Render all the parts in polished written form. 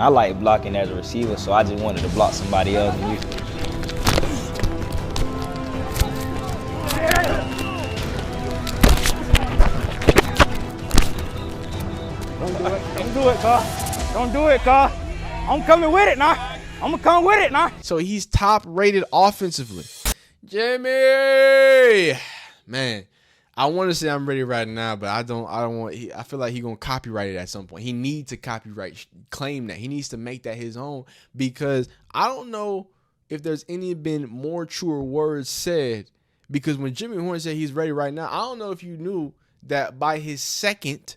I like blocking as a receiver, so I just wanted to block somebody else. Don't do it. Don't do it, Carl. Don't do it, Carl. I'm coming with it now. I'm gonna come with it now. So he's top rated offensively. Jimmy, man, I want to say I'm ready right now, but I don't want. I feel like he's gonna copyright it at some point. He needs to claim that. He needs to make that his own, because I don't know if there's been more truer words said. Because when Jimmy Horn said he's ready right now, I don't know if you knew that by his second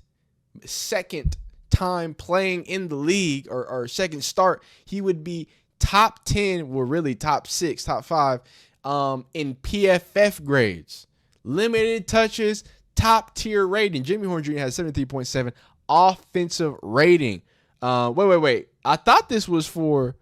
time playing in the league, or second start, he would be top 10, well, really top 6, top 5 in PFF grades. Limited touches, top tier rating. Jimmy Horn Jr. has 73.7 offensive rating. Wait. I thought this was for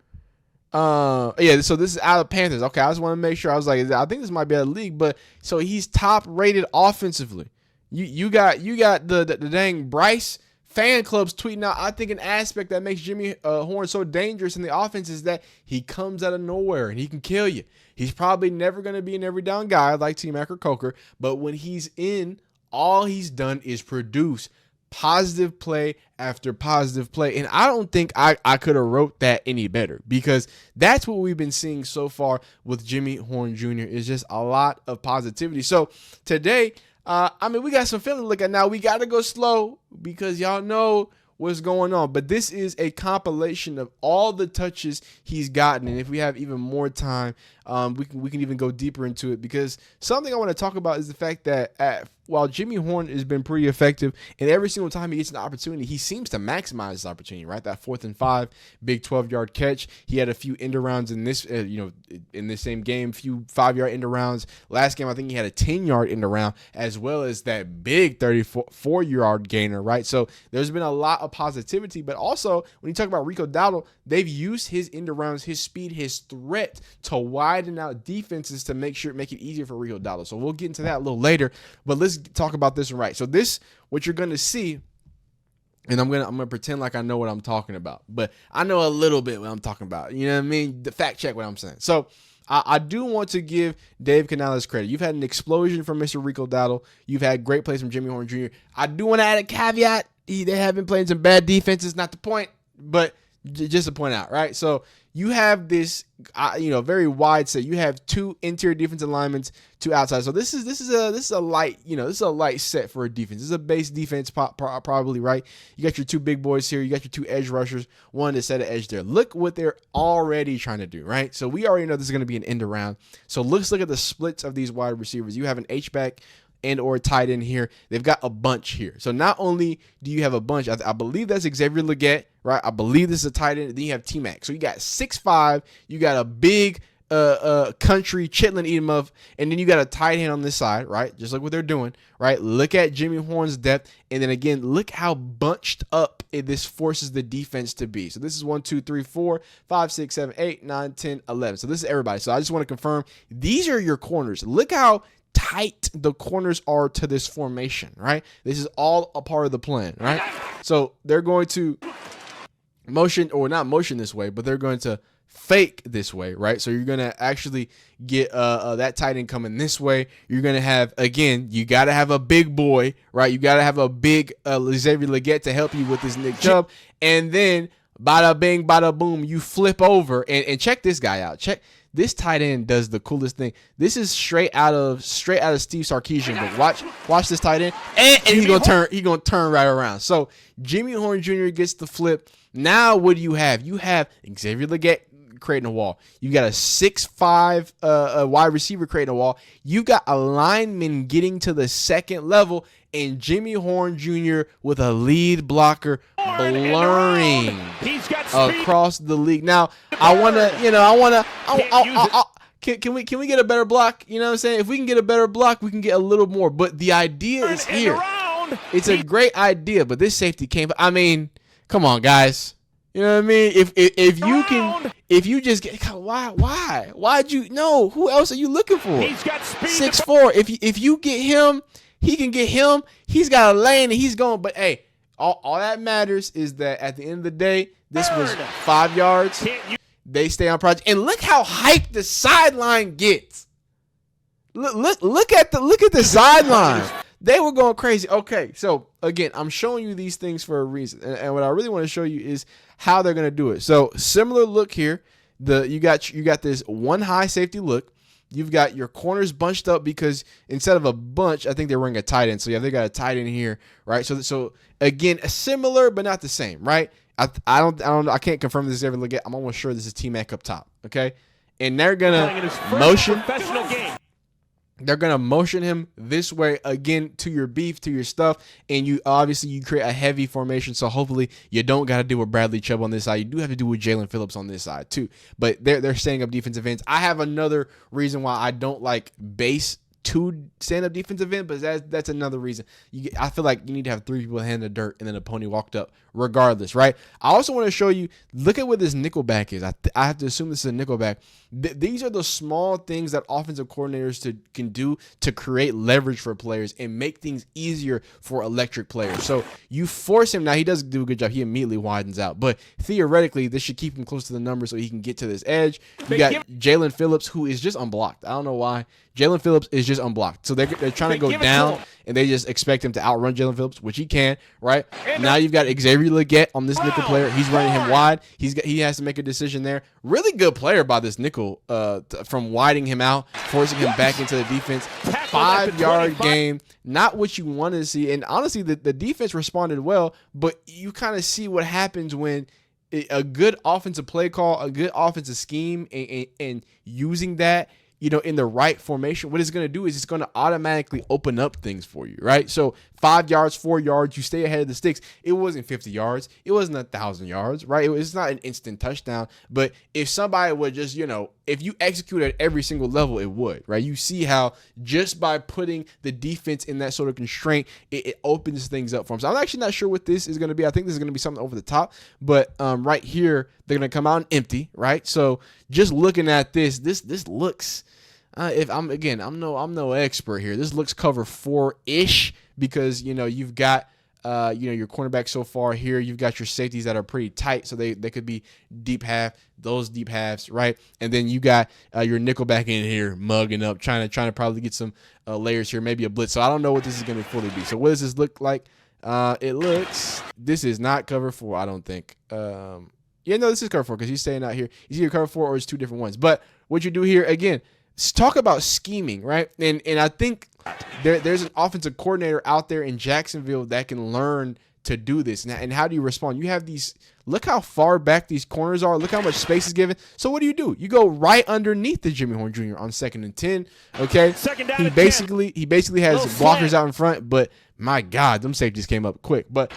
yeah, so this is out of Panthers. Okay, I just want to make sure. I was like, I think this might be out of the league, but so he's top rated offensively. You got the dang Bryce fan clubs tweeting out. I think an aspect that makes Jimmy Horn so dangerous in the offense is that he comes out of nowhere and he can kill you. He's probably never going to be an every down guy like T-Mac or Coker, but when he's in, all he's done is produce positive play after positive play. And I don't think I could have wrote that any better, because that's what we've been seeing so far with Jimmy Horn Jr. is just a lot of positivity. So today, we got some film to look at now. We got to go slow because y'all know what's going on. But this is a compilation of all the touches he's gotten. And if we have even more time, we can even go deeper into it, because something I want to talk about is the fact that while Jimmy Horn has been pretty effective, and every single time he gets an opportunity, he seems to maximize his opportunity, right? That 4th and 5, big 12-yard catch. He had a few end arounds in this, in this same game, few 5-yard end arounds. Last game, I think he had a 10-yard end around, as well as that big 34-yard gainer, right? So there's been a lot of positivity, but also when you talk about Rico Dowdle, they've used his end arounds, his speed, his threat to widen out defenses to make it easier for Rico Dowdle. So we'll get into that a little later, but let's talk about this one, right? So this, what you're going to see, and I'm gonna pretend like I know what I'm talking about, but I know a little bit what I'm talking about. You know what I mean? The fact check what I'm saying. So I do want to give Dave Canales credit. You've had an explosion from Mr. Rico Dowdle. You've had great plays from Jimmy Horn Jr. I do want to add a caveat. They have been playing some bad defenses. Not the point, but just to point out, right? So you have this, very wide set. You have 2 interior defensive linemen, 2 outside. So this is a light, this is a light set for a defense. This is a base defense, probably, right? You got your 2 big boys here. You got your 2 edge rushers, one to set an edge there. Look what they're already trying to do, right? So we already know this is going to be an end around. So let's look at the splits of these wide receivers. You have an H-back and or tight end here. They've got a bunch here. So not only do you have a bunch, I believe that's Xavier Legette, right? I believe this is a tight end. Then you have T-Mac. So you got 6'5", you got a big country chitlin eat him up, and then you got a tight end on this side, right? Just like what they're doing, right? Look at Jimmy Horn's depth, and then again, look how bunched up this forces the defense to be. So this is 1, 2, 3, 4, 5, 6, 7, 8, 9, 10, 11. So this is everybody. So I just want to confirm these are your corners. Look how tight the corners are to this formation, right? This is all a part of the plan, right? So they're going to motion, or not motion this way, but they're going to fake this way, right? So you're going to actually get that tight end coming this way. You're going to have, again, you got to have a big boy, right? You got to have a big Xavier Legette to help you with this Nick Chubb. And then bada bing, bada boom, you flip over and check this guy out. Check. This tight end does the coolest thing. This is straight out of Steve Sarkisian. But watch this tight end, and he's gonna turn right around. So Jimmy Horn Jr. gets the flip. Now what do you have? You have Xavier Legette creating a wall. You got a 6'5" wide receiver creating a wall. You got a lineman getting to the second level, and Jimmy Horn Jr. with a lead blocker blurring across the league. Now, can we get a better block? You know what I'm saying? If we can get a better block, we can get a little more. But the idea is here. It's a great idea, but this safety came. I mean, come on, guys. You know what I mean? If you just get, why'd you? No, who else are you looking for? He's got speed. 6'4". If you get him, he can get him. He's got a lane and he's going. But hey, all that matters is that at the end of the day, This was 5 yards. They stay on project. And look how hyped the sideline gets. Look at the sideline. They were going crazy. Okay, so again, I'm showing you these things for a reason. And what I really want to show you is how they're going to do it. So similar look here. You got this one high safety look. You've got your corners bunched up because instead of a bunch, I think they're running a tight end. So yeah, they got a tight end here, right? So again, a similar but not the same, right? I can't confirm this every look at. I'm almost sure this is T-Mac up top, okay? And they're gonna motion. They're going to motion him this way again to your beef, to your stuff, and you create a heavy formation, so hopefully you don't got to deal with Bradley Chubb on this side. You do have to deal with Jalen Phillips on this side too, but they're setting up defensive ends. I have another reason why I don't like base to stand up defensive end, but that's another reason. I feel like you need to have 3 people hand the dirt and then a pony walked up regardless, right? I also want to show you, look at what this nickelback is. I have to assume this is a nickelback. These are the small things that offensive coordinators can do to create leverage for players and make things easier for electric players. So you force him. Now, he does do a good job. He immediately widens out. But theoretically, this should keep him close to the number so he can get to this edge. You got Jalen Phillips, who is just unblocked. I don't know why. Jalen Phillips is just unblocked. So they're trying to go down, and they just expect him to outrun Jalen Phillips, which he can, right? Now you've got Xavier Legette on this nickel player. He's running him wide. He has to make a decision there. Really good player by this nickel from widening him out, forcing him back into the defense. 5-yard game, not what you want to see. And honestly, the defense responded well, but you kind of see what happens when a good offensive play call, a good offensive scheme, and using that, in the right formation, what it's going to do is it's going to automatically open up things for you, right? So 5 yards, 4 yards, you stay ahead of the sticks. It wasn't 50 yards. It wasn't 1,000 yards, right? It's not an instant touchdown. But if somebody would just, if you execute at every single level, it would, right? You see how just by putting the defense in that sort of constraint, it opens things up for them. So I'm actually not sure what this is going to be. I think this is going to be something over the top. But right here, they're going to come out empty, right? So just looking at this looks... I'm no expert here. This looks cover 4-ish because you've got your cornerback so far here. You've got your safeties that are pretty tight, so they could be deep half, those deep halves, right? And then you got your nickelback in here mugging up, trying to probably get some layers here, maybe a blitz. So I don't know what this is going to fully be. So what does this look like? This is not cover 4, I don't think. This is cover 4 because he's staying out here. He's either cover 4 or it's 2 different ones. But what you do here again. Talk about scheming, right? And I think there's an offensive coordinator out there in Jacksonville that can learn to do this. And how do you respond? You have these. Look how far back these corners are. Look how much space is given. So what do? You go right underneath the Jimmy Horn Jr. on 2nd and 10. Okay. He basically has blockers out in front, but my God, them safeties came up quick. But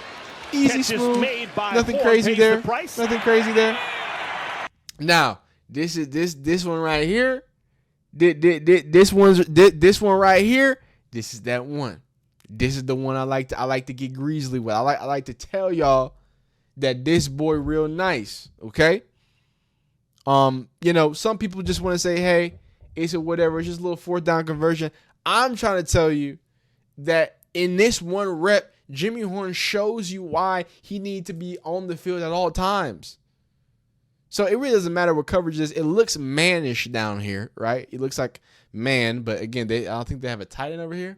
easy, smooth. Nothing crazy there. Nothing crazy there. Now this one right here. This one right here. This is that one. This is the one I like to get greasy with. I like to tell y'all that this boy real nice. Okay. Some people just want to say, hey, it's a whatever. It's just a little 4th down conversion. I'm trying to tell you that in this one rep, Jimmy Horn shows you why he needs to be on the field at all times. So it really doesn't matter what coverage is. It looks manish down here, right? It looks like man, but again, I don't think they have a tight end over here.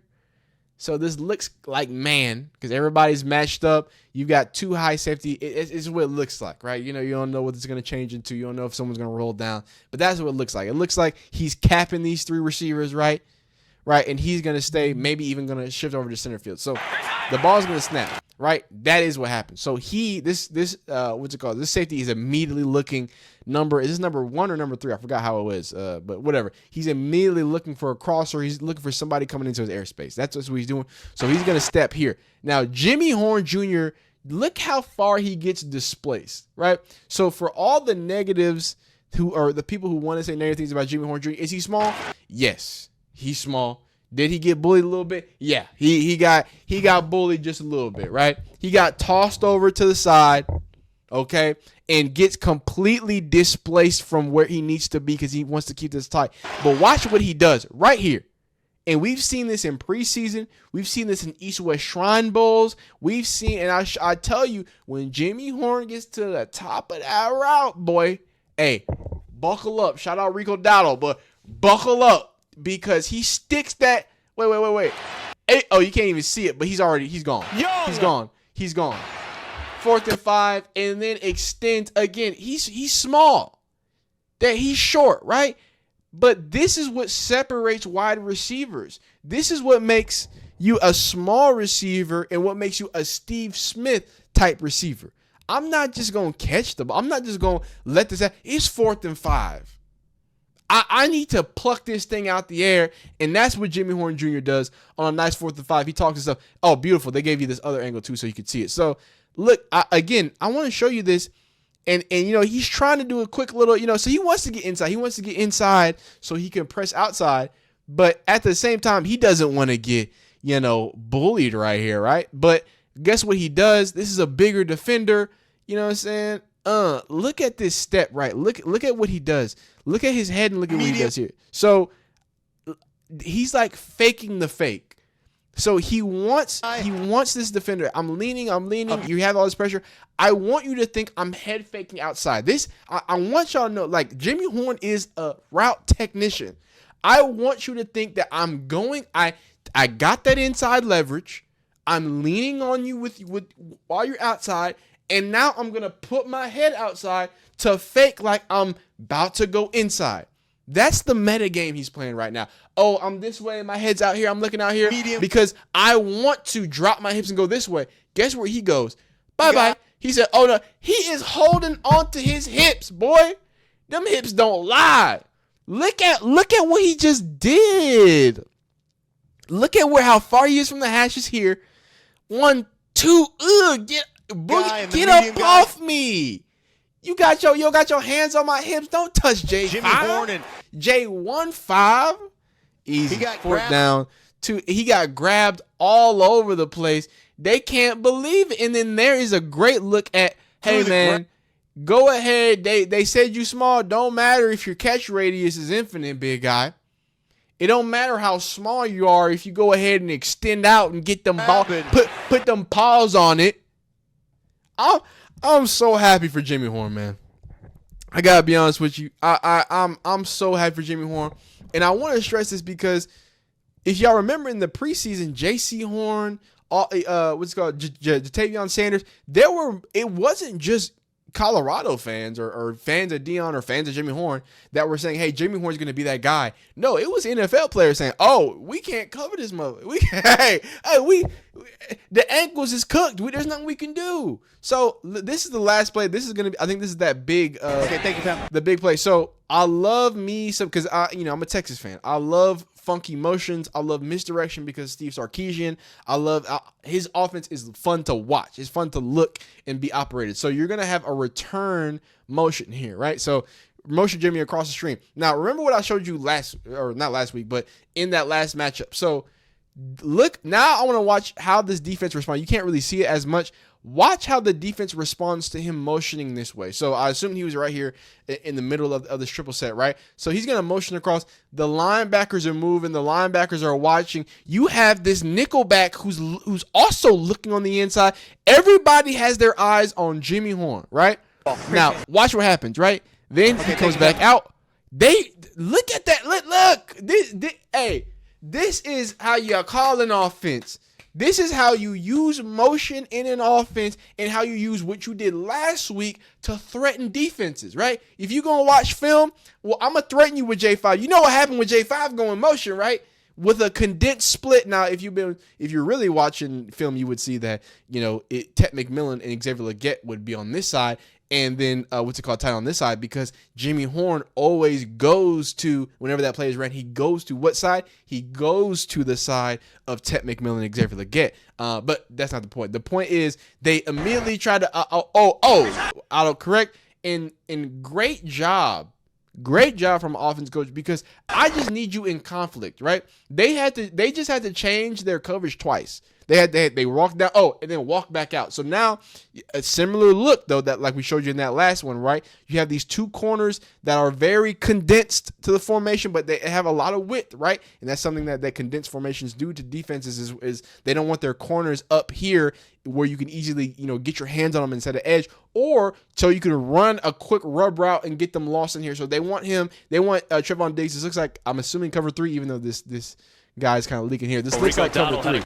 So this looks like man because everybody's matched up. You've got 2 high safety. It's what it looks like, right? You don't know what it's going to change into. You don't know if someone's going to roll down, but that's what it looks like. It looks like he's capping these 3 receivers, right? And he's going to stay, maybe even going to shift over to center field. So the ball's going to snap. Right, that is what happened. So this what's it called? This safety is immediately looking is this number 1 or number 3? I forgot how it was, but whatever. He's immediately looking for a crosser. He's looking for somebody coming into his airspace. That's what he's doing. So he's gonna step here. Now Jimmy Horn Jr. Look how far he gets displaced. Right. So for all the negatives, who are the people who want to say negative things about Jimmy Horn Jr. Is he small? Yes, he's small. Did he get bullied a little bit? Yeah, he got bullied just a little bit, right? He got tossed over to the side, okay, and gets completely displaced from where he needs to be because he wants to keep this tight. But watch what he does right here. And we've seen this in preseason. We've seen this in East-West Shrine Bowls. We've seen, and I tell you, when Jimmy Horn gets to the top of that route, boy, hey, buckle up. Shout out Rico Dowdle, but buckle up because he sticks that. Wait. Hey, oh, you can't even see it, but he's gone. He's gone. 4th and 5, and then extends again. He's small. That he's short, right? But this is what separates wide receivers. This is what makes you a small receiver and what makes you a Steve Smith type receiver. I'm not just going to catch the ball. I'm not just going to let this happen. It's 4th and 5. I need to pluck this thing out the air, and that's what Jimmy Horn Jr. does on a nice 4th and 5. He talks himself, oh, beautiful. They gave you this other angle, too, so you could see it. So, look, I want to show you this. And he's trying to do a quick little, so he wants to get inside. He wants to get inside so he can press outside. But at the same time, he doesn't want to get, bullied right here, right? But guess what he does? This is a bigger defender. You know what I'm saying? Look at this step, right? Look at what he does. Look at his head and look at what he does here. So he's like faking the fake. So he wants this defender. I'm leaning. You have all this pressure. I want you to think I'm head faking outside. I want y'all to know, like, Jimmy Horn is a route technician. I want you to think that I'm going. I got that inside leverage. I'm leaning on you with while you're outside, and now I'm gonna put my head outside to fake like I'm about to go inside. That's the meta game he's playing right now. Oh, I'm this way, my head's out here, I'm looking out here because I want to drop my hips and go this way. Guess where he goes? Bye-bye. He said, oh, no, he is holding on to his hips, boy. Them hips don't lie. Look at what he just did. Look at how far he is from the hashes here. 1, 2, get up off me. You got your hands on my hips. Don't touch J5. Jimmy Horn and J15. Easy. He got 4th down. He got grabbed all over the place. They can't believe it. And then there is a great look at, hey man, go ahead. They said you small. Don't matter if your catch radius is infinite, big guy. It don't matter how small you are if you go ahead and extend out and get them ball, put them paws on it. I'm so happy for Jimmy Horn, man. I gotta be honest with you. I'm so happy for Jimmy Horn, and I want to stress this because if y'all remember in the preseason, J.C. Horn, Jatavion Sanders, it wasn't just Colorado fans or fans of Dion or fans of Jimmy Horn that were saying, hey, Jimmy Horn's going to be that guy. No, it was NFL players saying, oh, we can't cover this mother. The ankles is cooked. There's nothing we can do. So this is the last play. This is going to be, I think this is that big, okay, thank you, Tom. The big play. So I love me some, because I'm a Texas fan. I love funky motions. I love misdirection because Steve Sarkisian. I love his offense is fun to watch. It's fun to look and be operated. So you're going to have a return motion here, right? So motion Jimmy across the stream. Now, remember what I showed you not last week, but in that last matchup. So look, now I want to watch how this defense responds. You can't really see it as much. Watch how the defense responds to him motioning this way. So I assume he was right here in the middle of this triple set, right? So he's going to motion across. The linebackers are moving. The linebackers are watching. You have this nickelback who's also looking on the inside. Everybody has their eyes on Jimmy Horn, right? Now, watch what happens, right? Then he comes back out. They look at that. Look. This is how you call an offense. This is how you use motion in an offense and how you use what you did last week to threaten defenses, right? If you're going to watch film, well, I'm going to threaten you with J5. You know what happened with J5 going motion, right? With a condensed split. Now, if you're really watching film, you would see that, Ted McMillan and Xavier Legette would be on this side. And then, tight on this side, because Jimmy Horn always goes to, whenever that play is ran, he goes to what side? He goes to the side of Ted McMillan and Xavier Legette. But that's not the point. The point is they immediately try to, autocorrect. And great job from offense coach, because I just need you in conflict, right? They just had to change their coverage twice. They walked down. Oh, and then walked back out. So now a similar look though that like we showed you in that last one, right? You have these two corners that are very condensed to the formation, but they have a lot of width, right? And that's something that condensed formations do to defenses is they don't want their corners up here where you can easily get your hands on them instead of edge, or so you can run a quick rub route and get them lost in here. So they want Trevon Diggs. This looks like, I'm assuming, cover 3, even though this guy's kind of leaking here. This looks like cover 3.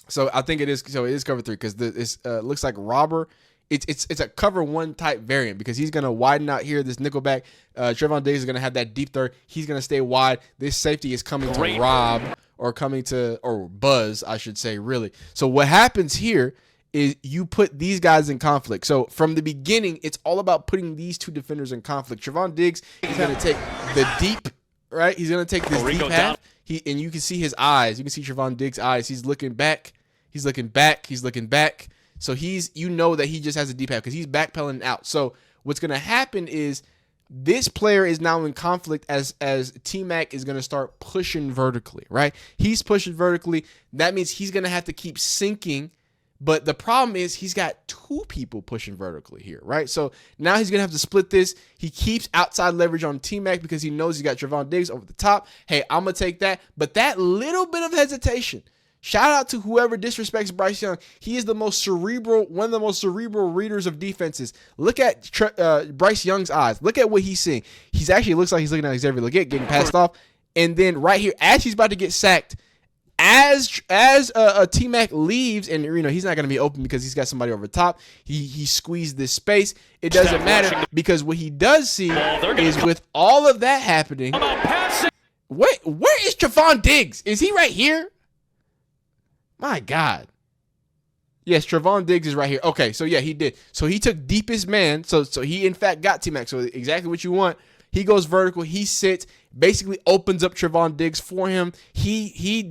So I think it is. So it is cover 3 because this looks like robber. It's a cover 1 type variant because he's gonna widen out here. This nickelback, Trevon Diggs is gonna have that deep third. He's gonna stay wide. This safety is coming to rob or buzz, I should say, really. So what happens here is you put these guys in conflict. So from the beginning, it's all about putting these two defenders in conflict. Trevon Diggs is gonna take the deep, right? He's gonna take this deep half. And you can see his eyes. You can see Trevon Diggs' eyes. He's looking back. He's looking back. He's looking back. So that he just has a deep half because he's backpedaling out. So what's going to happen is this player is now in conflict as T-Mac is going to start pushing vertically, right? He's pushing vertically. That means he's going to have to keep sinking. But the problem is he's got 2 people pushing vertically here, right? So now he's going to have to split this. He keeps outside leverage on T-Mac because he knows he's got Trevon Diggs over the top. Hey, I'm going to take that. But that little bit of hesitation, shout out to whoever disrespects Bryce Young. He is one of the most cerebral readers of defenses. Look at Bryce Young's eyes. Look at what he's seeing. Looks like he's looking at Xavier Legette getting passed off. And then right here, as he's about to get sacked, as T-Mac leaves, and he's not going to be open because he's got somebody over top. He squeezed this space. It doesn't matter because what he does see is with all of that happening. Wait, where is Trevon Diggs? Is he right here? My God. Yes, Trevon Diggs is right here. Okay, so yeah, he did. So he took deepest man. So he in fact got T-Mac. So exactly what you want. He goes vertical. He sits. Basically opens up Trevon Diggs for him. He's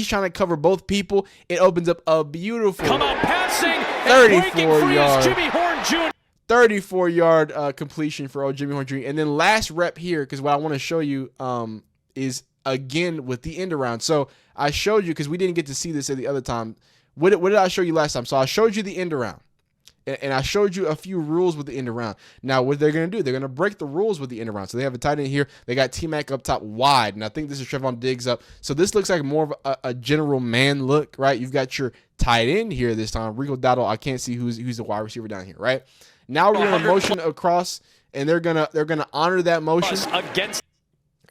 trying to cover both people. It opens up a beautiful 34-yard completion for old Jimmy Horn Jr. And then last rep here, because what I want to show you is again with the end around. So I showed you, because we didn't get to see this at the other time. What did I show you last time? So I showed you the end around. And I showed you a few rules with the end around. Now, what they're going to do, they're going to break the rules with the end around. So they have a tight end here. They got T-Mac up top wide. And I think this is Trevon Diggs up. So this looks like more of a general man look, right? You've got your tight end here this time. Rico Dowdle, I can't see who's the wide receiver down here, right? Now we're going to motion across, and they're gonna honor that motion.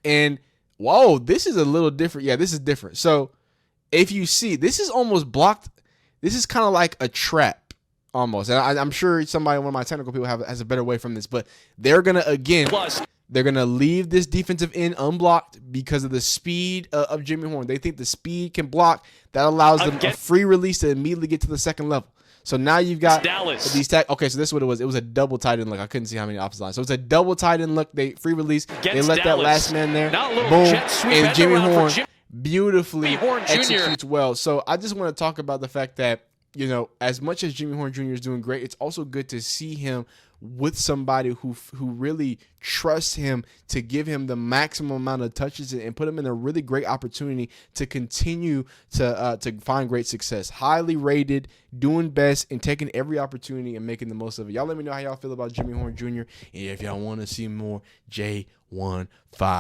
And, whoa, this is a little different. Yeah, this is different. So if you see, this is almost blocked. This is kind of like a trap. Almost. And I'm sure one of my technical people has a better way from this, but they're going to leave this defensive end unblocked because of the speed of Jimmy Horn. They think the speed can block. That allows them a free release to immediately get to the second level. So now you've got these okay, so this is what it was. It was a double tight end look. I couldn't see how many opposite lines. So it's a double tight end look. They free release. They let that last man there. Boom. And Jimmy Horn beautifully executes well. So I just want to talk about the fact that, as much as Jimmy Horn Jr. is doing great, it's also good to see him with somebody who really trusts him to give him the maximum amount of touches and put him in a really great opportunity to continue to find great success. Highly rated, doing best, and taking every opportunity and making the most of it. Y'all let me know how y'all feel about Jimmy Horn Jr. And if y'all want to see more, J15.